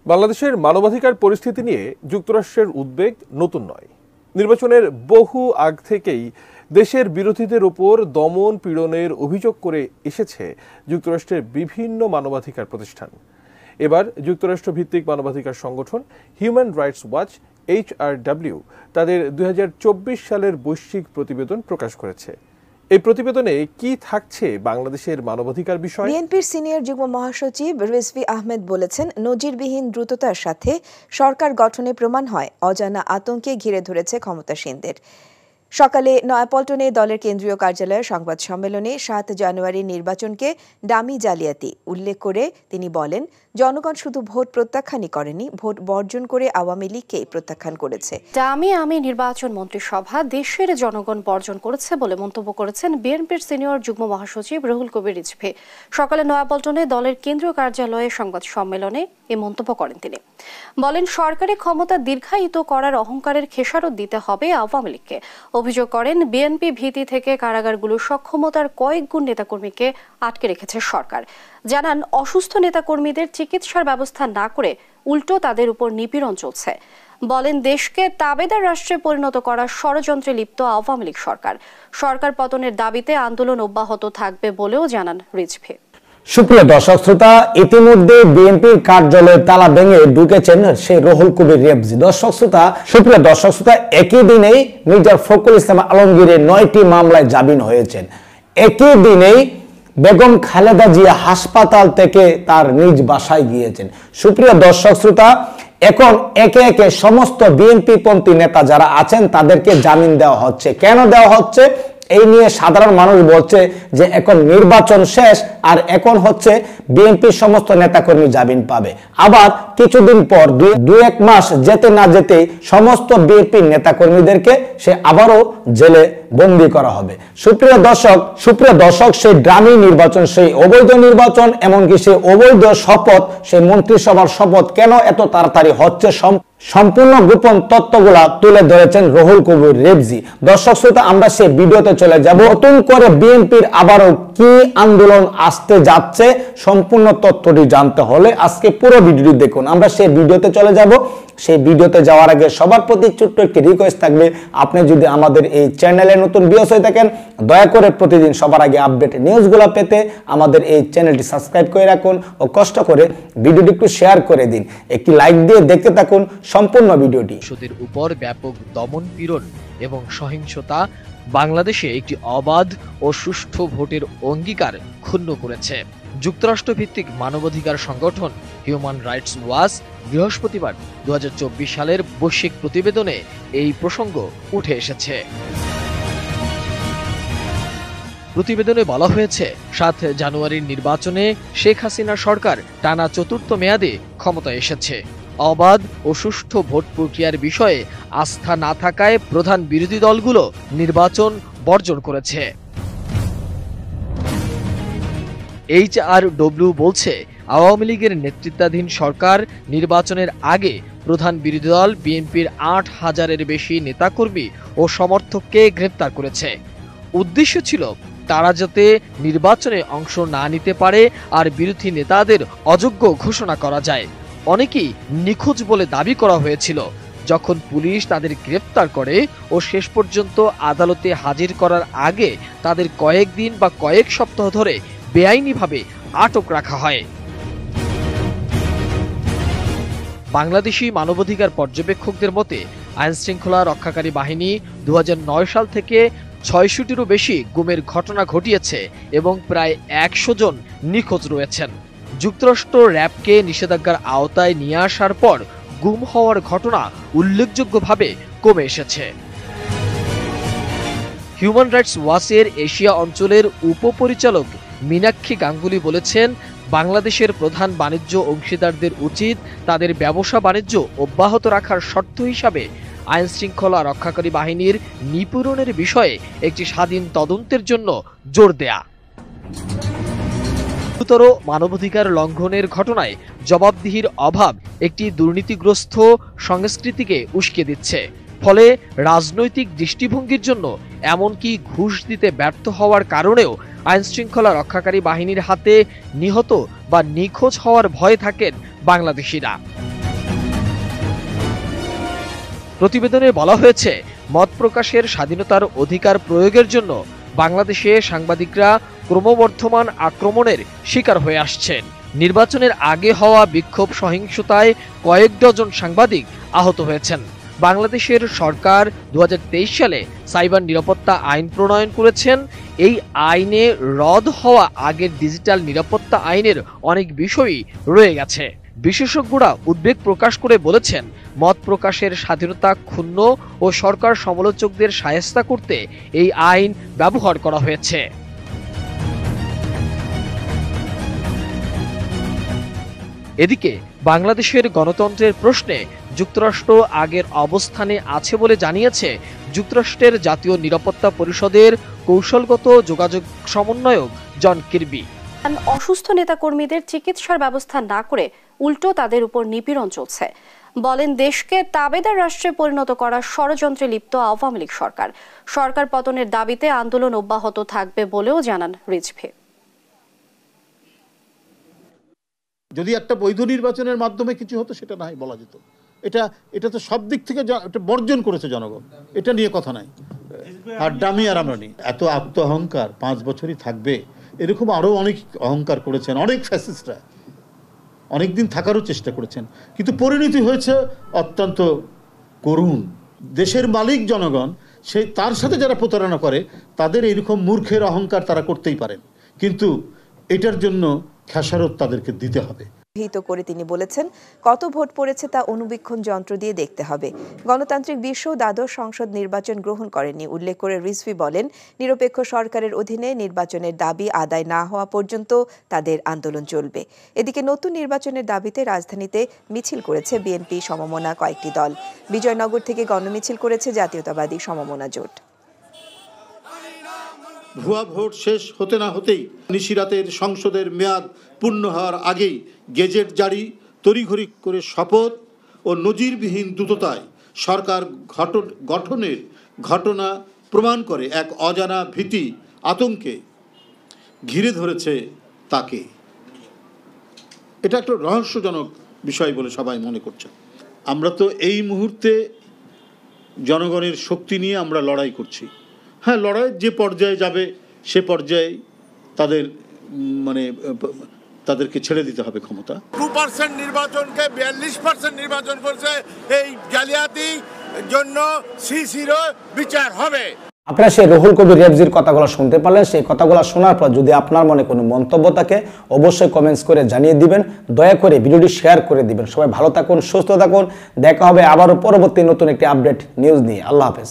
বাংলাদেশের মানবাধিকার পরিস্থিতি নিয়ে যুক্তরাষ্ট্রের উদ্বেগ নতুন নয়। নির্বাচনের বহু আগ থেকেই দেশের বিরোধীদের ওপর দমন পীড়নের অভিযোগ করে এসেছে যুক্তরাষ্ট্রের বিভিন্ন মানবাধিকার প্রতিষ্ঠান। এবার যুক্তরাষ্ট্র ভিত্তিক মানবাধিকার সংগঠন হিউম্যান রাইটস ওয়াচ HRW তাদের 2024 সালের বৈশ্বিক প্রতিবেদন প্রকাশ করেছে। এই প্রতিবেদনে কি থাকছে বাংলাদেশের মানবাধিকার বিষয়ে? বিএনপির সিনিয়র যুগ্ম মহাসচিব রিজভী আহমেদ বলেছেন, নজিরবিহীন দ্রুততার সাথে সরকার গঠনে প্রমাণ হয় অজানা আতঙ্কে ঘিরে ধরেছে ক্ষমতাসীনদের। সকালে নয়াপল্টনে দলের কেন্দ্রীয় কার্যালয়ের সংবাদ সম্মেলনে 7 জানুয়ারির নির্বাচনকে ডামি জালিয়াতি উল্লেখ করে তিনি বলেন, জনগণ শুধু ভোট প্রত্যাখ্যানই করেনি, ভোট বর্জন করে আওয়ামী লীগকে প্রত্যাখ্যান করেছে। ডামি নির্বাচন মন্ত্রিসভা দেশের জনগণ বর্জন করেছে বলে মন্তব্য করেছেন বিএনপির সিনিয়র যুগ্ম মহাসচিব রুহুল কবির রিজভী। সকালে নয়াপল্টনে দলের কেন্দ্রীয় কার্যালয়ে সংবাদ সম্মেলনে এই মন্তব্য করেন তিনি। বলেন, সরকারি ক্ষমতা দীর্ঘায়িত করার অহংকারের খেসারত দিতে হবে আওয়ামী লীগকে। অভিযোগ করেন, বিএনপি ভীতি থেকে কারাগারগুলোর সক্ষমতার কয়েক গুণ নেতাকর্মীকে আটকে রেখেছে সরকার। জানান, অসুস্থ নেতাকর্মীদের চিকিৎসার ব্যবস্থা না করে উল্টো তাদের উপর নিপীড়ন চলছে। বলেন, দেশকে তাবেদার রাষ্ট্রে পরিণত করার ষড়যন্ত্রে লিপ্ত আওয়ামী লীগ সরকার। সরকার পতনের দাবিতে আন্দোলন অব্যাহত থাকবে বলেও জানান রিজভী। সুপ্রিয় দর্শক শ্রোতা, ইতিমধ্যে বিএনপির কার্যালয়ে তালা ভেঙে ঢুকেছেন সেই রুহুল কবির রিজভী। সুপ্রিয় দর্শক শ্রোতা, একই দিনেই মির্জা ফখরুল ইসলাম আলমগীরের 9টি মামলায় জামিন হয়েছেন। একই দিনেই বেগম খালেদা জিয়া হাসপাতাল থেকে তার নিজ বাসায় গিয়েছেন। সুপ্রিয় দর্শক শ্রোতা, এখন একে একে সমস্ত বিএনপি পন্থী নেতা যারা আছেন তাদেরকে জামিন দেওয়া হচ্ছে। কেন দেওয়া হচ্ছে? এই নিয়ে সাধারণ মানুষ বলছে যে এখন নির্বাচন শেষ আর এখন হচ্ছে বিএনপির সমস্ত নেতাকর্মী জামিন পাবে। আবার কিছুদিন পর 2-1 মাস যেতে না যেতে সমস্ত বিএনপির নেতাকর্মীদেরকে সে আবারও জেলে বন্দী করা হবে। সুপ্রিয় দর্শক, সেই ডামি নির্বাচন, সেই অবৈধ নির্বাচন, এমনকি সেই অবৈধ শপথ, সেই মন্ত্রিসভার শপথ কেন এত তাড়াতাড়ি হচ্ছে, সম্পূর্ণ গোপন তথ্যগুলা তুলে ধরেছেন রুহুল কবির রিজভী। দর্শক শ্রোতা, আমরা সেই ভিডিওতে চলে যাব। নতুন করে বিএনপির আবারও কি আন্দোলন আসতে যাচ্ছে, সম্পূর্ণ তথ্যটি জানতে হলে আজকে পুরো ভিডিওটি দেখুন। আমরা সেই ভিডিওতে চলে যাব। সেই ভিডিওতে যাওয়ার আগে সবার প্রতি ছোট্ট একটি রিকোয়েস্ট থাকবে, আপনি যদি আমাদের এই চ্যানেলে নতুন ভিউয়ার্স হয়ে থাকেন, দয়া করে প্রতিদিন সবার আগে আপডেট নিউজগুলো পেতে আমাদের এই চ্যানেলটি সাবস্ক্রাইব করে রাখুন ও কষ্ট করে ভিডিওটি একটু শেয়ার করে দিন। একটি লাইক দিয়ে দেখতে থাকুন সম্পূর্ণ ভিডিওটি। দেশের উপর ব্যাপক দমন পীড়ন এবং সহিংসতা বাংলাদেশে একটি অবাধ ও সুষ্ঠু ভোটের অঙ্গীকার ক্ষুণ্ণ করেছে। যুক্তরাষ্ট্র ভিত্তিক মানবাধিকার সংগঠন হিউম্যান রাইটস ওয়াচ বৃহস্পতিবার 2024 সালের বৈশ্বিক প্রতিবেদনে এই প্রসঙ্গ উঠে এসেছে। প্রতিবেদনে বলা হয়েছে, 7 জানুয়ারির নির্বাচনে শেখ হাসিনা সরকার টানা 4র্থ মেয়াদে ক্ষমতায় এসেছে। অবাধ ও সুষ্ঠু ভোট প্রক্রিয়ার বিষয়ে আস্থা না থাকায় প্রধান বিরোধী দলগুলো নির্বাচন বর্জন করেছে। HRW বলছে, আওয়ামী লীগের নেতৃত্বাধীন সরকার নির্বাচনের আগে প্রধান বিরোধী দল বিএনপির 8,000-এর বেশি নেতাকর্মী ও সমর্থককে গ্রেফতার করেছে। উদ্দেশ্য ছিল তারা যাতে নির্বাচনে অংশ না নিতে পারে আর বিরোধী নেতাদের অযোগ্য ঘোষণা করা যায়। অনেকেই নিখোঁজ বলে দাবি করা হয়েছিল। যখন পুলিশ তাদের গ্রেফতার করে ও শেষ পর্যন্ত আদালতে হাজির করার আগে তাদের কয়েকদিন বা কয়েক সপ্তাহ ধরে বেআইনিভাবে আটক রাখা হয়। বাংলাদেশি মানবাধিকার পর্যবেক্ষকদের মতে, আইনশৃঙ্খলা রক্ষাকারী বাহিনী 2009 সাল থেকে 600-টিরও বেশি গুমের ঘটনা ঘটিয়েছে এবং প্রায় 100 জন নিখোঁজ রয়েছেন। যুক্তরাষ্ট্র র্যাবকে নিষেধাজ্ঞার আওতায় নিয়ে আসার পর গুম হওয়ার ঘটনা উল্লেখযোগ্যভাবে কমে এসেছে। হিউম্যান রাইটস ওয়াচের এশিয়া অঞ্চলের উপপরিচালক মীনাক্ষী গাঙ্গুলি বলেছেন, বাংলাদেশের প্রধান বাণিজ্য অংশীদারদের উচিত তাদের ব্যবসা বাণিজ্য অব্যাহত রাখার শর্ত হিসাবে আইন শৃঙ্খলা রক্ষাকারী বাহিনীর নিপীড়নের বিষয়ে একটি স্বাধীন তদন্তের জন্য জোর দেয়া। গুরুতর মানবাধিকার লঙ্ঘনের ঘটনায় জবাবদিহির অভাব একটি দুর্নীতিগ্রস্ত সংস্কৃতিকে উস্কে দিচ্ছে। ফলে রাজনৈতিক দৃষ্টিভঙ্গির জন্য এমনকি ঘুষ দিতে ব্যর্থ হওয়ার কারণেও আইনশৃঙ্খলা রক্ষাকারী বাহিনীর হাতে নিহত বা নিখোঁজ হওয়ার ভয়ে থাকেন বাংলাদেশিরা। প্রতিবেদনে বলা হয়েছে, মত প্রকাশের স্বাধীনতার অধিকার প্রয়োগের জন্য বাংলাদেশে সাংবাদিকরা ক্রমবর্ধমান আক্রমণের শিকার হয়ে আসছেন। নির্বাচনের আগে হওয়া বিক্ষোভ সহিংসতায় কয়েক ডজন সাংবাদিক আহত হয়েছেন। বাংলাদেশের সরকার 2023 সালে সাইবার নিরাপত্তা আইন প্রণয়ন করেছেন। এই আইনে রদ হওয়া আগের ডিজিটাল নিরাপত্তা আইনের অনেক বিষয়ই রয়ে গেছে। বিশেষজ্ঞরা উদ্বেগ প্রকাশ করে বলেছেন, মত প্রকাশের স্বাধীনতা ক্ষুণ্ণ ও সরকার সমালোচকদের শায়েস্তা করতে এই আইন ব্যবহার করা হয়েছে। এদিকে বাংলাদেশের গণতন্ত্রের প্রশ্নে যুক্তরাষ্ট্র আগের অবস্থানে আছে বলে জানিয়েছে যুক্তরাষ্ট্রের জাতীয় নিরাপত্তা পরিষদের কৌশলগত যোগাযোগ সমন্বয়ক জন কির্বি। অসুস্থ নেতাকর্মীদের চিকিৎসার ব্যবস্থা না করে উল্টো তাদের উপর নিপীড়ন চলছে। বলেন, দেশকে তাবেদার রাষ্ট্রে পরিণত করার ষড়যন্ত্রে লিপ্ত আওয়ামী লীগ সরকার। সরকার পতনের দাবিতে আন্দোলন অব্যাহত থাকবে বলেও জানান রিজভী। যদি একটা বৈধ নির্বাচনের মাধ্যমে কিছু হতো সেটা নাই বলা যেত। এটা তো সব দিক থেকে বর্জন করেছে জনগণ, এটা নিয়ে কথা নাই। আর ডামি আর আমরা নেই। এত আত্ম অহংকার 5 বছরই থাকবে এরকম আরো অনেক অহংকার করেছেন অনেক ফ্যাসিস্টরা, অনেকদিন থাকারও চেষ্টা করেছেন, কিন্তু পরিণতি হয়েছে অত্যন্ত করুণ। দেশের মালিক জনগণ, সেই তার সাথে যারা প্রতারণা করে তাদের এইরকম মূর্খের অহংকার তারা করতেই পারেন, কিন্তু এটার জন্য খেসারত তাদেরকে দিতে হবে। অভিহিত করে তিনি বলেছেন, কত ভোট পড়েছে তা অনুবীক্ষণ যন্ত্র দিয়ে দেখতে হবে। গণতান্ত্রিক বিশ্ব দ্বাদশ সংসদ নির্বাচন গ্রহণ করেনি উল্লেখ করে রিজভী বলেন, নিরপেক্ষ সরকারের অধীনে নির্বাচনের দাবি আদায় না হওয়া পর্যন্ত তাদের আন্দোলন চলবে। এদিকে নতুন নির্বাচনের দাবিতে রাজধানীতে মিছিল করেছে বিএনপি সমমনা কয়েকটি দল। বিজয়নগর থেকে গণমিছিল করেছে জাতীয়তাবাদী সমমনা জোট। ভুয়া ভোট শেষ হতে না হতেই নিশিরাতের সংসদের মেয়াদ পূর্ণ হওয়ার আগেই গেজেট জারি, তড়িঘড়ি করে শপথ ও নজিরবিহীন দ্রুততায় সরকার গঠনের ঘটনা প্রমাণ করে এক অজানা ভীতি আতঙ্কে ঘিরে ধরেছে তাকে। এটা একটা রহস্যজনক বিষয় বলে সবাই মনে করছে। আমরা তো এই মুহূর্তে জনগণের শক্তি নিয়ে আমরা লড়াই করছি। হ্যাঁ, লড়াইয়ের যে পর্যায়ে যাবে সে পর্যায়ে তাদেরকে ছেড়ে দিতে হবে ক্ষমতা। 2% নির্বাচনকে 42% নির্বাচন করছে, এই জালিয়াতি জন্য সিসিরও বিচার হবে। আপনারা সেই রুহুল কবির রেবজির কথাগুলো শুনতে পারলেন। সেই কথাগুলো শোনার পর যদি আপনার মনে কোনো মন্তব্য থাকে অবশ্যই কমেন্টস করে জানিয়ে দিবেন। দয়া করে ভিডিওটি শেয়ার করে দিবেন। সবাই ভালো থাকুন, সুস্থ থাকুন। দেখা হবে আবারও পরবর্তী নতুন একটি আপডেট নিউজ নিয়ে। আল্লাহ হাফেজ।